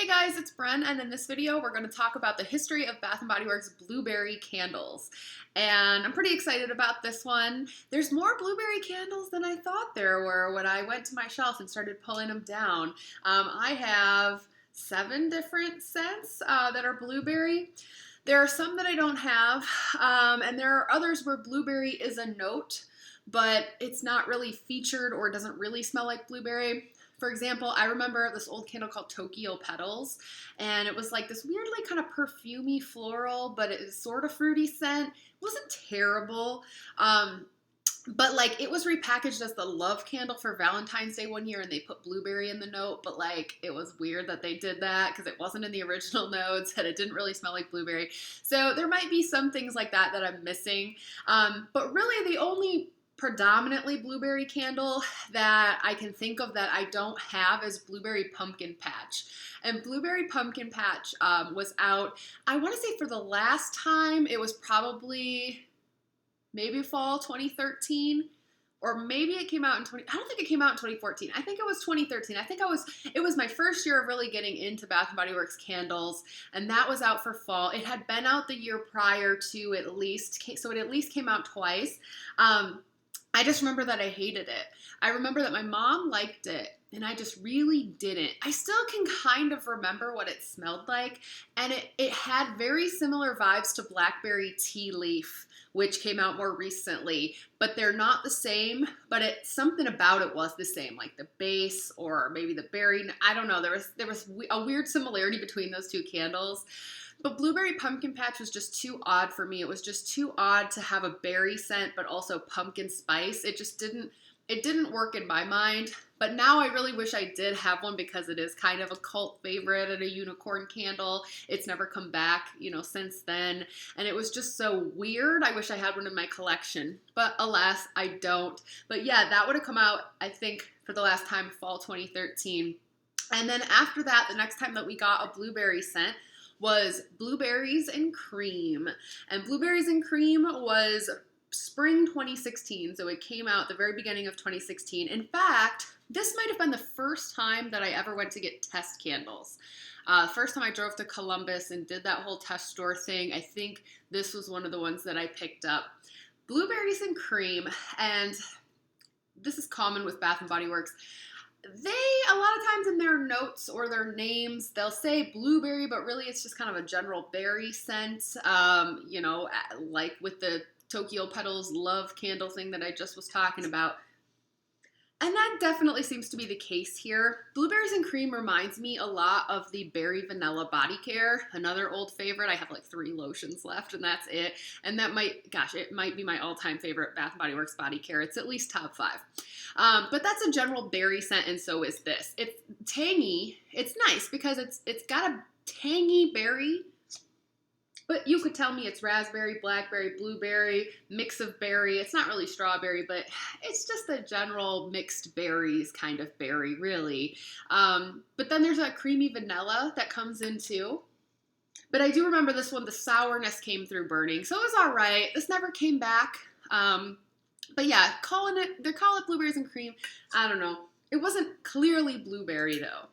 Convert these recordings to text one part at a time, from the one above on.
Hey guys, it's Bren, and in this video we're going to talk about the history of Bath & Body Works blueberry candles. And I'm pretty excited about this one. There's more blueberry candles than I thought there were when I went to my shelf and started pulling them down. I have 7 different scents that are blueberry. There are some that I don't have, and there are others where blueberry is a note, but it's not really featured or doesn't really smell like blueberry. For example, I remember this old candle called Petals, and it was like this weirdly kind of perfumey floral, but it is sort of fruity scent. It wasn't terrible, but like it was repackaged as the love candle for Valentine's Day one year, and they put blueberry in the note, but like it was weird that they did that because it wasn't in the original notes and it didn't really smell like blueberry. So there might be some things like that that I'm missing, but really the only predominantly blueberry candle that I can think of that I don't have is Blueberry Pumpkin Patch. And Blueberry Pumpkin Patch was out, I want to say for the last time, it was probably maybe fall 2013, or maybe it came out in I don't think it came out in 2014. I think it was 2013. I think it was my first year of really getting into Bath & Body Works candles, and that was out for fall. It had been out the year prior to at least, so it at least came out twice. I just remember that I hated it. I remember that my mom liked it, and I just really didn't. I still can kind of remember what it smelled like, and it had very similar vibes to Blackberry Tea Leaf, which came out more recently, but they're not the same, but something about it was the same, like the base or maybe the berry. I don't know. There was a weird similarity between those two candles. But Blueberry Pumpkin Patch was just too odd for me. It was just too odd to have a berry scent, but also pumpkin spice. It didn't work in my mind. But now I really wish I did have one because it is kind of a cult favorite and a unicorn candle. It's never come back, since then. And it was just so weird. I wish I had one in my collection. But alas, I don't. But yeah, that would have come out, I think, for the last time, fall 2013. And then after that, the next time that we got a blueberry scent was Blueberries and Cream. And Blueberries and Cream was spring 2016, so it came out at the very beginning of 2016. In fact, this might have been the first time that I ever went to get test candles. First time I drove to Columbus and did that whole test store thing, I think this was one of the ones that I picked up. Blueberries and Cream, and this is common with Bath & Body Works. A lot of times in their notes or their names, they'll say blueberry, but really it's just kind of a general berry scent, like with the Petals love candle thing that I just was talking about. And that definitely seems to be the case here. Blueberries and Cream reminds me a lot of the Berry Vanilla Body Care, another old favorite. I have like 3 lotions left and that's it. And that it might be my all-time favorite Bath & Body Works body care. It's at least top 5. But that's a general berry scent, and so is this. It's tangy. It's nice because it's got a tangy berry, but you could tell me it's raspberry, blackberry, blueberry, mix of berry. It's not really strawberry, but it's just a general mixed berries kind of berry, really. But then there's a creamy vanilla that comes in too. But I do remember this one, the sourness came through burning, so it was all right. This never came back. But yeah, they call it Blueberries and Cream. I don't know. It wasn't clearly blueberry though.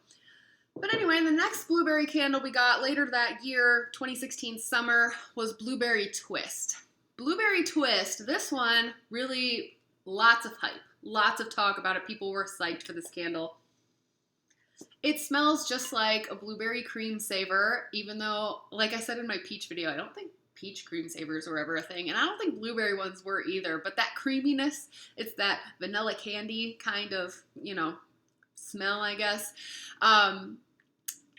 But anyway, the next blueberry candle we got later that year, 2016 summer, was Blueberry Twist. Blueberry Twist, this one, really lots of hype, lots of talk about it. People were psyched for this candle. It smells just like a blueberry cream saver, even though, like I said in my peach video, I don't think peach cream savers were ever a thing, and I don't think blueberry ones were either, but that creaminess, it's that vanilla candy kind of, smell, I guess.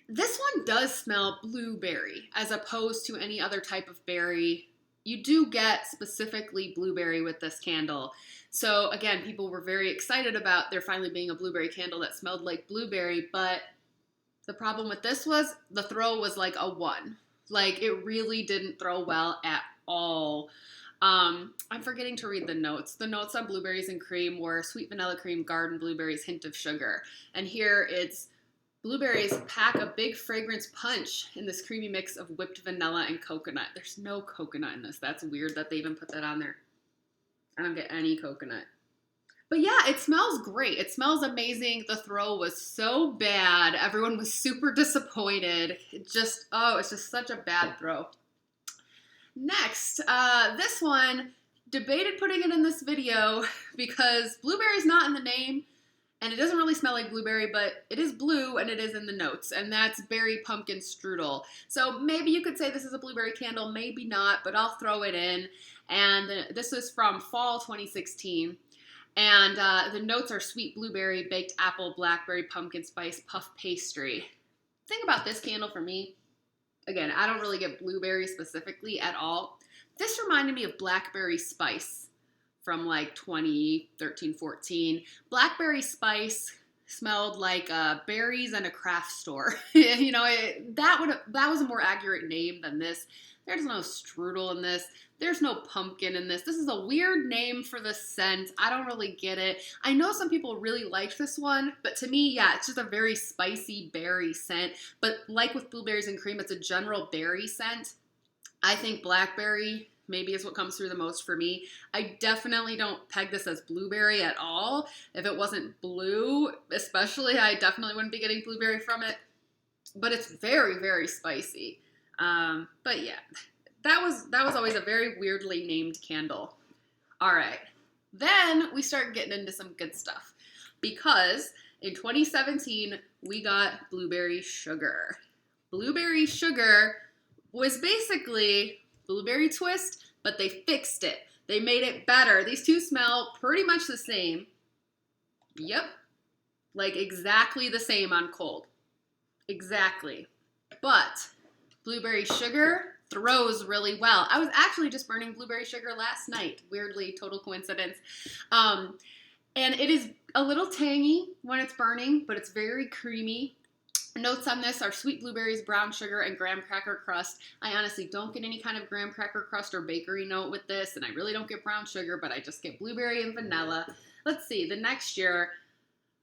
This one does smell blueberry as opposed to any other type of berry. You do get specifically blueberry with this candle. So again, people were very excited about there finally being a blueberry candle that smelled like blueberry, but the problem with this was the throw was like a 1. Like it really didn't throw well at all. I'm forgetting to read the notes. The notes on Blueberries and Cream were sweet vanilla cream, garden blueberries, hint of sugar. And here it's blueberries pack a big fragrance punch in this creamy mix of whipped vanilla and coconut. There's no coconut in this. That's weird that they even put that on there. I don't get any coconut. But yeah, it smells great. It smells amazing. The throw was so bad. Everyone was super disappointed. Oh, it's just such a bad throw. Next, this one, debated putting it in this video because blueberry's not in the name and it doesn't really smell like blueberry, but it is blue and it is in the notes, and that's berry pumpkin strudel. So maybe you could say this is a blueberry candle, maybe not, but I'll throw it in. And this is from fall 2016. And the notes are sweet blueberry, baked apple, blackberry, pumpkin spice, puff pastry. The thing about this candle for me, again, I don't really get blueberry specifically at all. This reminded me of blackberry spice from like 2013, 14. Blackberry spice smelled like berries in a craft store. You know, that was a more accurate name than this. There's no strudel in this. There's no pumpkin in this. This is a weird name for the scent. I don't really get it. I know some people really liked this one, but to me, yeah, it's just a very spicy berry scent. But like with Blueberries and Cream, it's a general berry scent. I think blackberry maybe is what comes through the most for me. I definitely don't peg this as blueberry at all. If it wasn't blue, especially, I definitely wouldn't be getting blueberry from it. But it's very, very spicy. But yeah, that was always a very weirdly named candle. All right, then we start getting into some good stuff because in 2017 we got blueberry sugar. Blueberry sugar was basically blueberry twist, but they fixed it. They made it better. These two smell pretty much the same. Yep, like exactly the same on cold. Exactly. But blueberry sugar throws really well. I was actually just burning blueberry sugar last night. Weirdly, total coincidence. And it is a little tangy when it's burning, but it's very creamy. Notes on this are sweet blueberries, brown sugar, and graham cracker crust. I honestly don't get any kind of graham cracker crust or bakery note with this, and I really don't get brown sugar, but I just get blueberry and vanilla. Let's see, the next year,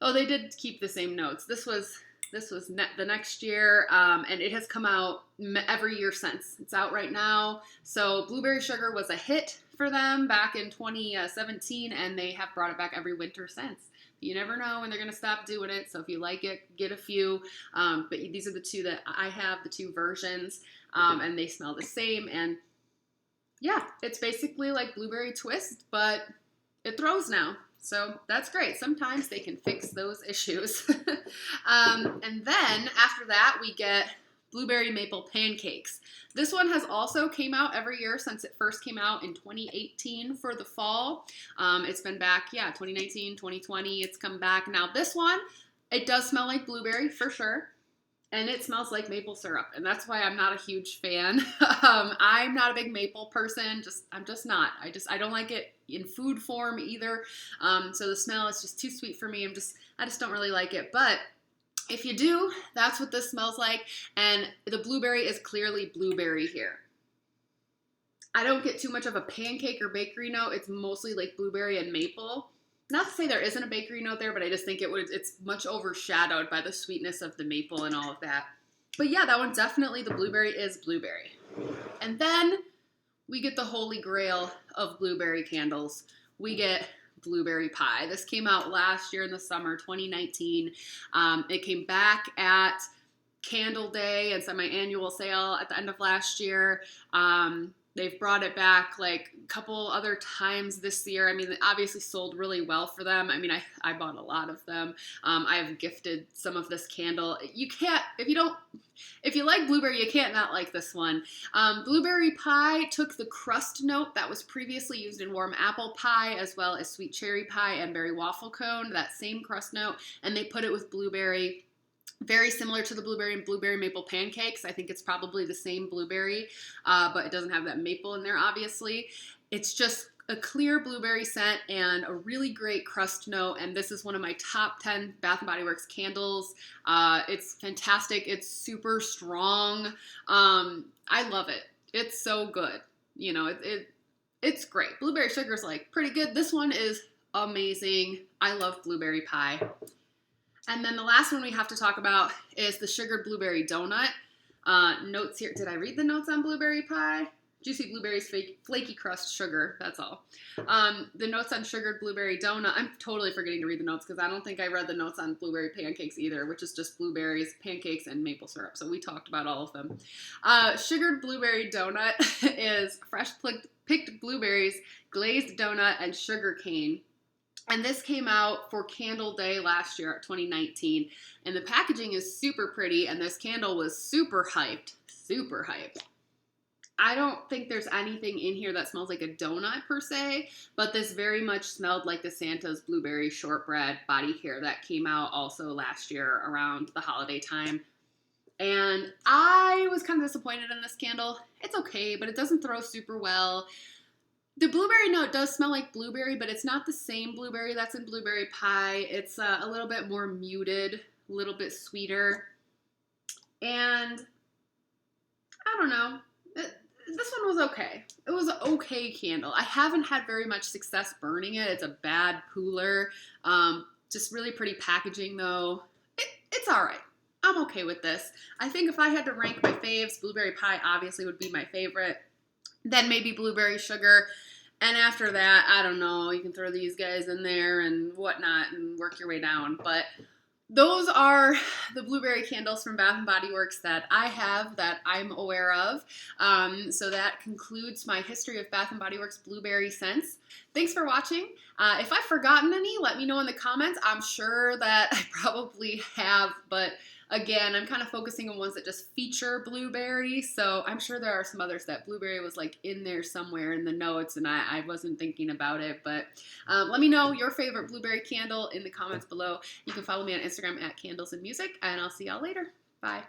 oh, they did keep the same notes. This was the next year, and it has come out every year since. It's out right now. So blueberry sugar was a hit for them back in 2017, and they have brought it back every winter since. You never know when they're going to stop doing it, so if you like it, get a few. But these are the two that I have, the two versions, and they smell the same. And yeah, it's basically like blueberry twist, but it throws now. So that's great. Sometimes they can fix those issues. And then after that, we get blueberry maple pancakes. This one has also came out every year since it first came out in 2018 for the fall. It's been back, 2019, 2020. It's come back. Now this one, it does smell like blueberry for sure. And it smells like maple syrup, and that's why I'm not a huge fan. I'm not a big maple person. I'm just not. I don't like it in food form either. So the smell is just too sweet for me. I just don't really like it. But if you do, that's what this smells like. And the blueberry is clearly blueberry here. I don't get too much of a pancake or bakery note. It's mostly like blueberry and maple. Not to say there isn't a bakery note there, but I just think it's much overshadowed by the sweetness of the maple and all of that. But yeah, that one definitely, the blueberry is blueberry. And then we get the holy grail of blueberry candles. We get blueberry pie. This came out last year in the summer, 2019. It came back at Candle Day and semi-annual sale at the end of last year. They've brought it back like a couple other times this year. I mean, it obviously sold really well for them. I mean, I bought a lot of them. I have gifted some of this candle. You can't, if you like blueberry, you can't not like this one. Blueberry pie took the crust note that was previously used in warm apple pie, as well as sweet cherry pie and berry waffle cone, that same crust note, and they put it with blueberry. Very similar to the blueberry and blueberry maple pancakes. I think it's probably the same blueberry, but it doesn't have that maple in there, obviously. It's just a clear blueberry scent and a really great crust note, and this is one of my top 10 Bath & Body Works candles. It's fantastic. It's super strong. I love it. It's so good. You know, it's great. Blueberry sugar is like pretty good. This one is amazing. I love blueberry pie. And then the last one we have to talk about is the sugared blueberry donut. Notes here. Did I read the notes on blueberry pie? juicy blueberries, flaky crust, sugar. That's all. The notes on sugared blueberry donut. I'm totally forgetting to read the notes because I don't think I read the notes on blueberry pancakes either, which is just blueberries, pancakes, and maple syrup. So we talked about all of them. Sugared blueberry donut is fresh picked blueberries, glazed donut, and sugar cane. And this came out for Candle Day last year, 2019. And the packaging is super pretty, and this candle was super hyped. Super hyped. I don't think there's anything in here that smells like a donut per se, but this very much smelled like the Santa's Blueberry Shortbread Body Care that came out also last year around the holiday time. And I was kind of disappointed in this candle. It's okay, but it doesn't throw super well. The blueberry note does smell like blueberry, but it's not the same blueberry that's in blueberry pie. It's a little bit more muted, a little bit sweeter. And I don't know. This one was okay. It was an okay candle. I haven't had very much success burning it. It's a bad cooler. Just really pretty packaging though. It's all right. I'm okay with this. I think if I had to rank my faves, blueberry pie obviously would be my favorite. Then maybe blueberry sugar. And after that, I don't know, you can throw these guys in there and whatnot and work your way down. But those are the blueberry candles from Bath & Body Works that I have that I'm aware of. So that concludes my history of Bath & Body Works blueberry scents. Thanks for watching. If I've forgotten any, let me know in the comments. I'm sure that I probably have, but again, I'm kind of focusing on ones that just feature blueberry, so I'm sure there are some others that blueberry was like in there somewhere in the notes and I wasn't thinking about it, but let me know your favorite blueberry candle in the comments below. You can follow me on Instagram at Candles and Music, and I'll see y'all later. Bye.